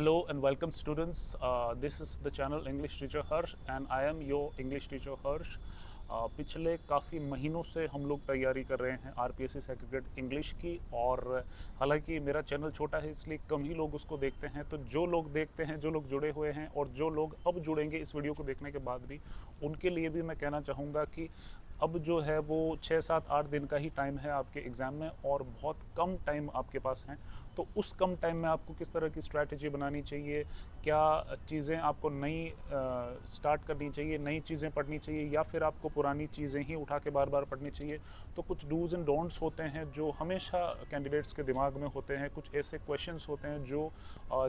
Hello and welcome students. This is the channel English Teacher Harsh and I am your English Teacher Harsh. पिछले काफ़ी महीनों से हम लोग तैयारी कर रहे हैं आरपीएससी सर्टिफिकेट इंग्लिश की। और हालांकि मेरा चैनल छोटा है इसलिए कम ही लोग उसको देखते हैं, तो जो लोग देखते हैं, जो लोग जुड़े हुए हैं और जो लोग अब जुड़ेंगे इस वीडियो को देखने के बाद भी, उनके लिए भी मैं कहना चाहूँगा कि अब जो है वो 6-7-8 दिन का ही टाइम है आपके एग्ज़ाम में और बहुत कम टाइम आपके पास हैं। तो उस कम टाइम में आपको किस तरह की स्ट्रैटेजी बनानी चाहिए, क्या चीज़ें आपको नई स्टार्ट करनी चाहिए, नई चीज़ें पढ़नी चाहिए या फिर आपको पुरानी चीज़ें ही उठा के बार बार पढ़नी चाहिए। तो कुछ डूज़ एंड डोंट्स होते हैं जो हमेशा कैंडिडेट्स के दिमाग में होते हैं। कुछ ऐसे क्वेश्चंस होते हैं जो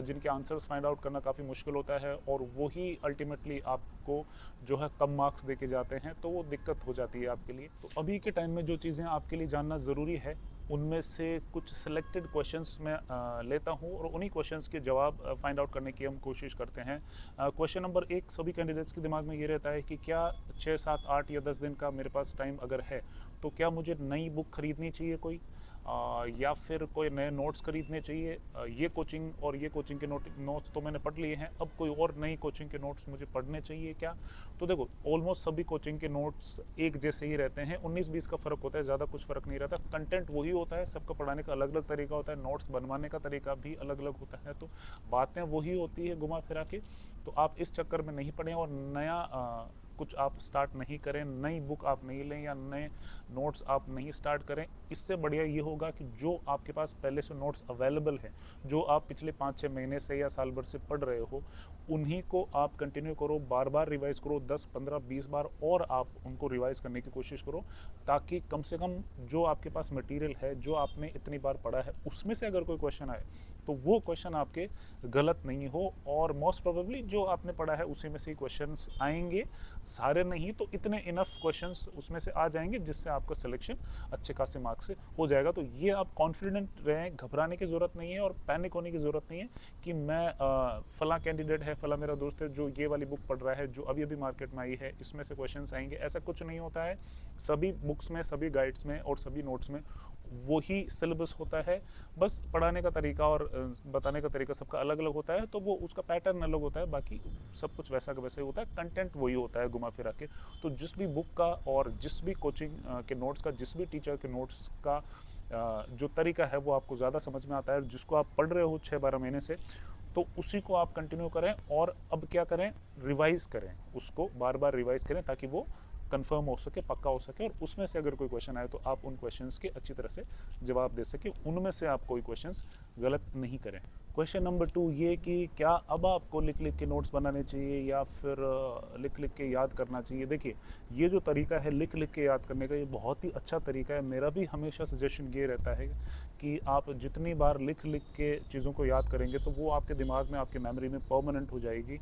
जिनके आंसर्स फाइंड आउट करना काफ़ी मुश्किल होता है और वही अल्टीमेटली आपको जो है कम मार्क्स दे के जाते हैं, तो वो दिक्कत हो जाती है आपके लिए। तो अभी के टाइम में जो चीज़ें आपके लिए जानना ज़रूरी है उनमें से कुछ सिलेक्टेड क्वेश्चंस मैं लेता हूं और उन्हीं क्वेश्चंस के जवाब फाइंड आउट करने की हम कोशिश करते हैं। क्वेश्चन नंबर 1 सभी कैंडिडेट्स के दिमाग में ये रहता है कि क्या 6-7-8 या 10 दिन का मेरे पास टाइम अगर है तो क्या मुझे नई बुक खरीदनी चाहिए कोई, या फिर कोई नए नोट्स खरीदने चाहिए। ये कोचिंग और ये कोचिंग के नोट्स तो मैंने पढ़ लिए हैं, अब कोई और नई कोचिंग के नोट्स मुझे पढ़ने चाहिए क्या। तो देखो, ऑलमोस्ट सभी कोचिंग के नोट्स एक जैसे ही रहते हैं, 19-20 का फ़र्क होता है, ज़्यादा कुछ फ़र्क नहीं रहता। कंटेंट वही होता है, सबका पढ़ाने का अलग अलग तरीका होता है, नोट्स बनवाने का तरीका भी अलग अलग होता है, तो बातें वही होती है घुमा फिरा के। तो आप इस चक्कर में नहीं पढ़ें और नया कुछ आप स्टार्ट नहीं करें, नई बुक आप नहीं लें या नए नोट्स आप नहीं स्टार्ट करें। इससे बढ़िया ये होगा कि जो आपके पास पहले से नोट्स अवेलेबल हैं, जो आप पिछले 5-6 महीने से या साल भर से पढ़ रहे हो, उन्हीं को आप कंटिन्यू करो, बार बार रिवाइज करो, 10-15-20 बार और आप उनको रिवाइज करने की कोशिश करो, ताकि कम से कम जो आपके पास मटेरियल है, जो आपने इतनी बार पढ़ा है, उसमें से अगर कोई क्वेश्चन आए तो वो क्वेश्चन आपके गलत नहीं हो। और मोस्ट प्रोबेबली जो आपने पढ़ा है उसी में से ही क्वेश्चंस आएंगे, सारे नहीं तो इतने इनफ क्वेश्चंस उसमें से आ जाएंगे जिससे आपका सिलेक्शन अच्छे खासे मार्क्स से हो जाएगा। तो ये आप कॉन्फिडेंट रहें, घबराने की ज़रूरत नहीं है और पैनिक होने की ज़रूरत नहीं है कि मैं फला कैंडिडेट है, फला मेरा दोस्त है जो ये वाली बुक पढ़ रहा है जो अभी अभी मार्केट में आई है, इसमें से क्वेश्चंस आएंगे। ऐसा कुछ नहीं होता है। सभी बुक्स में, सभी गाइड्स में और सभी नोट्स में वही सिलेबस होता है, बस पढ़ाने का तरीका और बताने का तरीका सबका अलग अलग होता है, तो वो उसका पैटर्न अलग होता है, बाकी सब कुछ वैसा का वैसा ही होता है, कंटेंट वही होता है घुमा फिरा के। तो जिस भी बुक का और जिस भी कोचिंग के नोट्स का, जिस भी टीचर के नोट्स का जो तरीका है वो आपको ज़्यादा समझ में आता है, जिसको आप पढ़ रहे हो 6-12 महीने से, तो उसी को आप कंटिन्यू करें। और अब क्या करें, रिवाइज करें, उसको बार बार रिवाइज करें ताकि वो कंफर्म हो सके, पक्का हो सके, और उसमें से अगर कोई क्वेश्चन आए तो आप उन क्वेश्चंस के अच्छी तरह से जवाब दे सके, उनमें से आप कोई क्वेश्चंस गलत नहीं करें। क्वेश्चन नंबर 2 ये कि क्या अब आपको लिख लिख के नोट्स बनाने चाहिए या फिर लिख लिख के याद करना चाहिए। देखिए, ये जो तरीका है लिख लिख के याद करने का, ये बहुत ही अच्छा तरीका है। मेरा भी हमेशा सजेशन ये रहता है कि आप जितनी बार लिख लिख के चीज़ों को याद करेंगे तो वो आपके दिमाग में, आपके मेमोरी में परमानेंट हो जाएगी।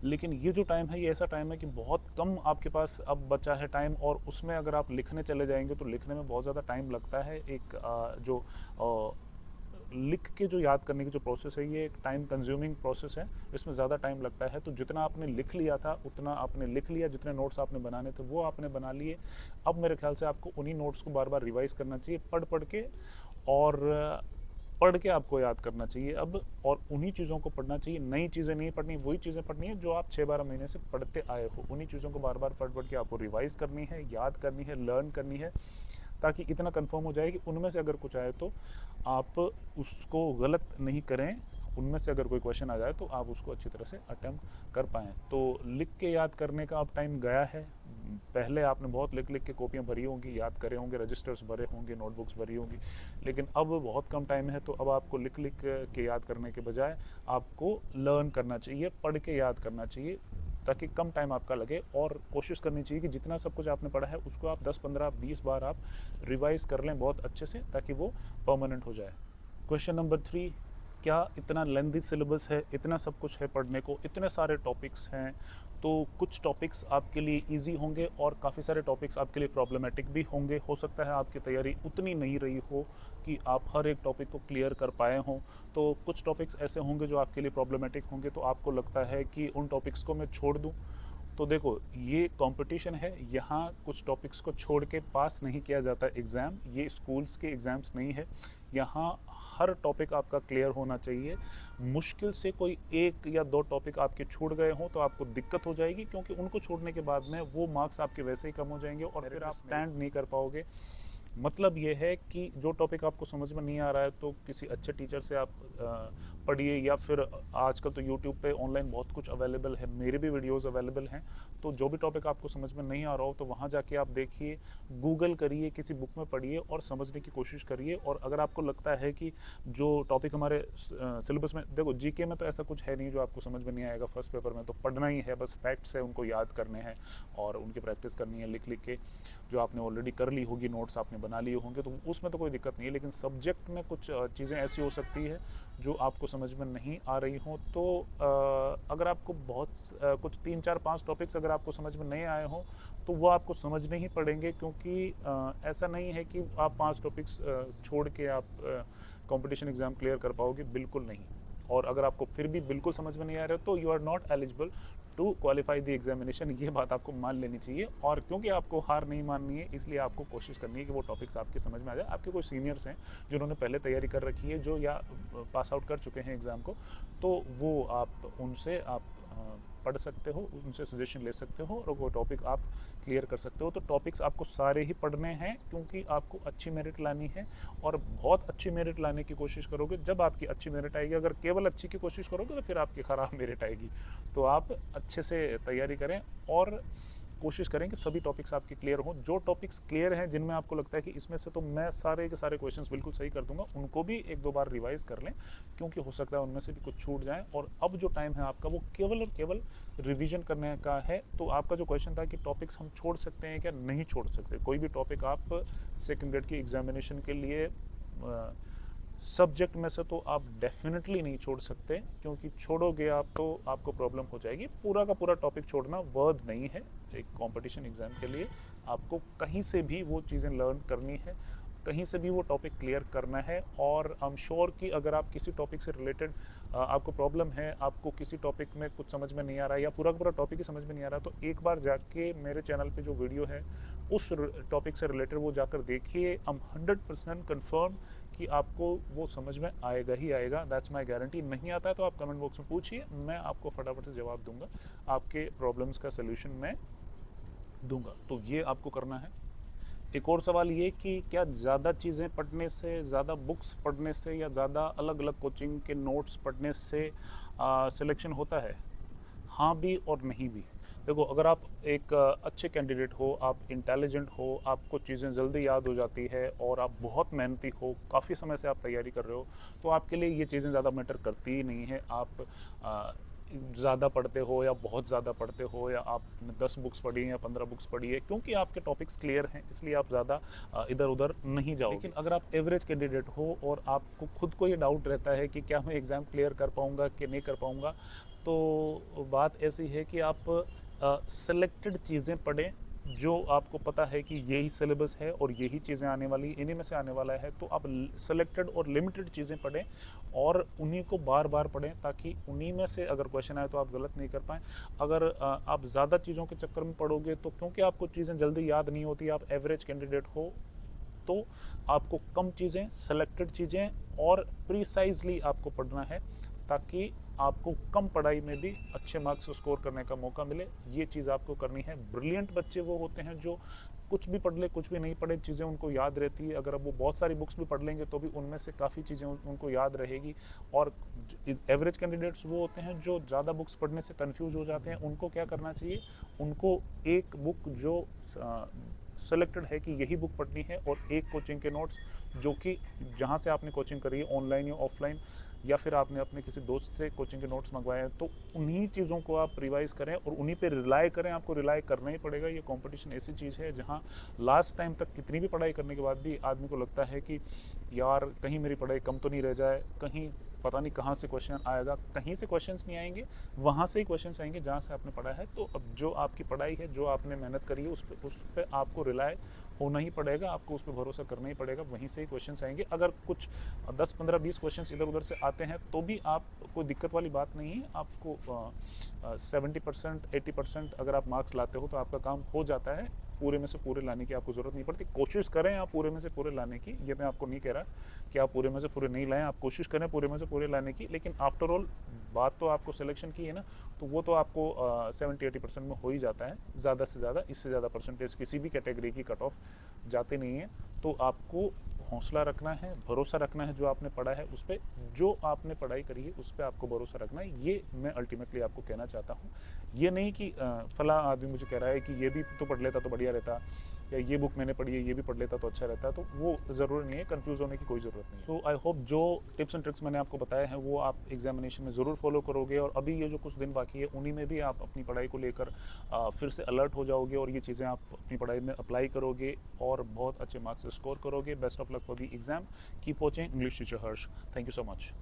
लेकिन ये जो टाइम है, ये ऐसा टाइम है कि बहुत कम आपके पास अब बचा है टाइम, और उसमें अगर आप लिखने चले जाएंगे तो लिखने में बहुत ज़्यादा टाइम लगता है। एक जो लिख के जो याद करने की जो प्रोसेस है, ये एक टाइम कंज्यूमिंग प्रोसेस है, इसमें ज़्यादा टाइम लगता है। तो जितना आपने लिख लिया था उतना आपने लिख लिया, जितने नोट्स आपने बनाने थे वो आपने बना लिए। अब मेरे ख्याल से आपको उन्हीं नोट्स को बार बार रिवाइज करना चाहिए, पढ़ पढ़ के, और पढ़ के आपको याद करना चाहिए अब, और उन्हीं चीज़ों को पढ़ना चाहिए। नई चीज़ें नहीं पढ़नी, वही चीज़ें पढ़नी है जो आप 6-12 महीने से पढ़ते आए हो। उन्हीं चीज़ों को बार बार पढ़ पढ़ के आपको रिवाइज करनी है, याद करनी है, लर्न करनी है, ताकि इतना कंफर्म हो जाए कि उनमें से अगर कुछ आए तो आप उसको गलत नहीं करें। उनमें से अगर कोई क्वेश्चन आ जाए तो आप उसको अच्छी तरह से अटेम्प्ट कर पाएँ। तो लिख के याद करने का अब टाइम गया है। पहले आपने बहुत लिख लिख के कॉपियाँ भरी होंगी, याद करे होंगे, रजिस्टर्स भरे होंगे, नोटबुक्स भरी होंगी, लेकिन अब बहुत कम टाइम है। तो अब आपको लिख लिख के याद करने के बजाय आपको लर्न करना चाहिए, पढ़ के याद करना चाहिए, ताकि कम टाइम आपका लगे। और कोशिश करनी चाहिए कि जितना सब कुछ आपने पढ़ा है उसको आप 10-15-20 बार आप रिवाइज कर लें बहुत अच्छे से, ताकि वो परमानेंट हो जाए। क्वेश्चन नंबर 3, क्या इतना लेंथी सिलेबस है, इतना सब कुछ है पढ़ने को, इतने सारे टॉपिक्स हैं, तो कुछ टॉपिक्स आपके लिए इजी होंगे और काफ़ी सारे टॉपिक्स आपके लिए प्रॉब्लमेटिक भी होंगे। हो सकता है आपकी तैयारी उतनी नहीं रही हो कि आप हर एक टॉपिक को क्लियर कर पाए हों। तो कुछ टॉपिक्स ऐसे होंगे जो आपके लिए प्रॉब्लमेटिक होंगे, तो आपको लगता है कि उन टॉपिक्स को मैं छोड़ दूँ। तो देखो, ये कंपटीशन है, यहाँ कुछ टॉपिक्स को छोड़ के पास नहीं किया जाता एग्ज़ाम, ये स्कूल्स के एग्ज़ाम्स नहीं है। यहाँ हर टॉपिक आपका क्लियर होना चाहिए। मुश्किल से कोई 1 या 2 टॉपिक आपके छूट गए हों तो आपको दिक्कत हो जाएगी, क्योंकि उनको छोड़ने के बाद में वो मार्क्स आपके वैसे ही कम हो जाएंगे और फिर आप स्टैंड नहीं कर पाओगे। मतलब ये है कि जो टॉपिक आपको समझ में नहीं आ रहा है तो किसी अच्छे टीचर से आप पढ़िए, या फिर आजकल तो यूट्यूब पे ऑनलाइन बहुत कुछ अवेलेबल है, मेरे भी वीडियोस अवेलेबल हैं। तो जो भी टॉपिक आपको समझ में नहीं आ रहा हो तो वहाँ जाके आप देखिए, गूगल करिए, किसी बुक में पढ़िए और समझने की कोशिश करिए। और अगर आपको लगता है कि जो टॉपिक हमारे सिलेबस में, देखो जीके में तो ऐसा कुछ है नहीं जो आपको समझ में नहीं आएगा, फर्स्ट पेपर में तो पढ़ना ही है, बस फैक्ट्स है उनको याद करने हैं और उनकी प्रैक्टिस करनी है लिख लिख के, जो आपने ऑलरेडी कर ली होगी, नोट्स आपने बना लिए होंगे, तो उसमें तो कोई दिक्कत नहीं है। लेकिन सब्जेक्ट में कुछ चीज़ें ऐसी हो सकती है जो आपको समझ में नहीं आ रही हो, तो अगर आपको कुछ 3 4 5 टॉपिक्स अगर आपको समझ में नहीं आए हों तो वो आपको समझने ही पड़ेंगे, क्योंकि ऐसा नहीं है कि आप 5 टॉपिक्स छोड़ के आप कंपटीशन एग्ज़ाम क्लियर कर पाओगे, बिल्कुल नहीं। और अगर आपको फिर भी बिल्कुल समझ में नहीं आ रहा है तो you are not eligible to qualify the examination, ये बात आपको मान लेनी चाहिए। और क्योंकि आपको हार नहीं माननी है, इसलिए आपको कोशिश करनी है कि वो टॉपिक्स आपके समझ में आ जाए। आपके कोई सीनियर्स हैं जिन्होंने पहले तैयारी कर रखी है, जो या पास आउट कर चुके हैं एग्ज़ाम को, तो वो आप उनसे आप पढ़ सकते हो, उनसे सजेशन ले सकते हो और वो टॉपिक आप क्लियर कर सकते हो। तो टॉपिक्स आपको सारे ही पढ़ने हैं, क्योंकि आपको अच्छी मेरिट लानी है और बहुत अच्छी मेरिट लाने की कोशिश करोगे। जब आपकी अच्छी मेरिट आएगी, अगर केवल अच्छी की कोशिश करोगे तो फिर आपकी ख़राब मेरिट आएगी। तो आप अच्छे से तैयारी करें और कोशिश करें कि सभी टॉपिक्स आपके क्लियर हों। जो टॉपिक्स क्लियर हैं, जिनमें आपको लगता है कि इसमें से तो मैं सारे के सारे क्वेश्चंस बिल्कुल सही कर दूंगा, उनको भी 1 2 बार रिवाइज कर लें, क्योंकि हो सकता है उनमें से भी कुछ छूट जाए। और अब जो टाइम है आपका, वो केवल और केवल रिवीजन करने का है। तो आपका जो क्वेश्चन था कि टॉपिक्स हम छोड़ सकते हैं क्या, नहीं छोड़ सकते। कोई भी टॉपिक आप सेकेंड ग्रेड की एग्जामिनेशन के लिए सब्जेक्ट में से तो आप डेफिनेटली नहीं छोड़ सकते, क्योंकि छोड़ोगे आप तो आपको प्रॉब्लम हो जाएगी। पूरा का पूरा टॉपिक छोड़ना वर्थ नहीं है एक कंपटीशन एग्ज़ाम के लिए। आपको कहीं से भी वो चीज़ें लर्न करनी है, कहीं से भी वो टॉपिक क्लियर करना है। और आई एम श्योर कि अगर आप किसी टॉपिक से रिलेटेड आपको प्रॉब्लम है, आपको किसी टॉपिक में कुछ समझ में नहीं आ रहा है या पूरा का पूरा टॉपिक ही समझ में नहीं आ रहा, तो एक बार जाके मेरे चैनल पे जो वीडियो है उस टॉपिक से रिलेटेड वो जाकर देखिए। आई एम 100% कन्फर्म कि आपको वो समझ में आएगा ही आएगा, दैट्स माय गारंटी। नहीं आता है तो आप कमेंट बॉक्स में पूछिए, मैं आपको फटाफट से जवाब दूंगा, आपके प्रॉब्लम्स का सलूशन मैं दूंगा। तो ये आपको करना है। एक और सवाल ये कि क्या ज़्यादा चीज़ें पढ़ने से, ज़्यादा बुक्स पढ़ने से या ज़्यादा अलग अलग कोचिंग के नोट्स पढ़ने से सिलेक्शन होता है? हाँ भी और नहीं भी। देखो, अगर आप एक अच्छे कैंडिडेट हो, आप इंटेलिजेंट हो, आपको चीज़ें जल्दी याद हो जाती है और आप बहुत मेहनती हो, काफ़ी समय से आप तैयारी कर रहे हो, तो आपके लिए ये चीज़ें ज़्यादा मैटर करती ही नहीं है। आप ज़्यादा पढ़ते हो या बहुत ज़्यादा पढ़ते हो, या आपने 10 बुक्स पढ़ी हैं या 15 बुक्स पढ़ी है, क्योंकि आपके टॉपिक्स क्लियर हैं इसलिए आप ज़्यादा इधर उधर नहीं जाओगे। लेकिन अगर आप एवरेज कैंडिडेट हो और आपको खुद को ये डाउट रहता है कि क्या मैं एग्ज़ाम क्लियर कर पाऊँगा कि नहीं कर पाऊँगा, तो बात ऐसी है कि आप सेलेक्टेड चीज़ें पढ़ें जो आपको पता है कि यही सिलेबस है और यही चीज़ें आने वाली, इन्हीं में से आने वाला है। तो आप सेलेक्टेड और लिमिटेड चीज़ें पढ़ें और उन्हीं को बार बार पढ़ें, ताकि उन्हीं में से अगर क्वेश्चन आए तो आप गलत नहीं कर पाएँ। अगर आप ज़्यादा चीज़ों के चक्कर में पढ़ोगे तो, क्योंकि आपको चीज़ें जल्दी याद नहीं होती, आप एवरेज कैंडिडेट हो, तो आपको कम चीज़ें, सेलेक्टेड चीज़ें और प्रिसाइजली आपको पढ़ना है, ताकि आपको कम पढ़ाई में भी अच्छे मार्क्स स्कोर करने का मौका मिले। ये चीज़ आपको करनी है। ब्रिलियंट बच्चे वो होते हैं जो कुछ भी पढ़ ले, कुछ भी नहीं पढ़े, चीज़ें उनको याद रहती है। अगर अब वो बहुत सारी बुक्स भी पढ़ लेंगे तो भी उनमें से काफ़ी चीज़ें उनको याद रहेगी। और एवरेज कैंडिडेट्स वो होते हैं जो ज़्यादा बुक्स पढ़ने से कंफ्यूज हो जाते हैं। उनको क्या करना चाहिए, उनको एक बुक जो सेलेक्टेड है कि यही बुक पढ़नी है, और एक कोचिंग के नोट्स जो कि जहाँ से आपने कोचिंग करी है, ऑनलाइन या ऑफलाइन, या फिर आपने अपने किसी दोस्त से कोचिंग के नोट्स मंगवाए हैं, तो उन्हीं चीज़ों को आप रिवाइज़ करें और उन्हीं पे रिलाई करें। आपको रिलाई करना ही पड़ेगा। ये कंपटीशन ऐसी चीज़ है जहाँ लास्ट टाइम तक कितनी भी पढ़ाई करने के बाद भी आदमी को लगता है कि यार कहीं मेरी पढ़ाई कम तो नहीं रह जाए, कहीं पता नहीं कहाँ से क्वेश्चन आएगा। कहीं से क्वेश्चंस नहीं आएंगे, वहाँ से ही क्वेश्चंस आएंगे जहाँ से आपने पढ़ा है। तो अब जो आपकी पढ़ाई है, जो आपने मेहनत करी है, उस पर आपको रिलाई होना ही पड़ेगा, आपको उस पर भरोसा करना ही पड़ेगा। वहीं से ही क्वेश्चंस आएंगे। अगर कुछ 10 15 20 क्वेश्चंस इधर उधर से आते हैं तो भी आप कोई दिक्कत वाली बात नहीं है। आपको 70% 80% अगर आप मार्क्स लाते हो तो आपका काम हो जाता है। पूरे में से पूरे लाने की आपको ज़रूरत नहीं पड़ती। कोशिश करें आप पूरे में से पूरे लाने की, ये मैं आपको नहीं कह रहा कि आप पूरे में से पूरे नहीं लाएँ, आप कोशिश करें पूरे में से पूरे लाने की, लेकिन आफ्टर ऑल बात तो आपको सिलेक्शन की है ना, तो वो तो आपको 70-80% में हो ही जाता है। ज़्यादा से ज़्यादा, इससे ज़्यादा परसेंटेज किसी भी कैटेगरी की कट ऑफ जाते नहीं है। तो आपको हौसला रखना है, भरोसा रखना है जो आपने पढ़ा है उस पे, जो आपने पढ़ाई करी है उस पे आपको भरोसा रखना है। ये मैं अल्टीमेटली आपको कहना चाहता हूँ। ये नहीं कि फलां आदमी मुझे कह रहा है कि ये भी तो पढ़ लेता तो बढ़िया रहता, या ये बुक मैंने पढ़ी है ये भी पढ़ लेता तो अच्छा रहता, तो वो ज़रूरी नहीं है, कंफ्यूज होने की कोई ज़रूरत नहीं। सो आई होप जो टिप्स एंड ट्रिक्स मैंने आपको बताए हैं वो आप एग्जामिनेशन में ज़रूर फॉलो करोगे, और अभी ये जो कुछ दिन बाकी है उन्हीं में भी आप अपनी पढ़ाई को लेकर फिर से अलर्ट हो जाओगे, और ये चीज़ें आप अपनी पढ़ाई में अप्लाई करोगे और बहुत अच्छे मार्क्स स्कोर करोगे। Best of luck for the exam. Keep watching English teacher Harsh. Thank you so much.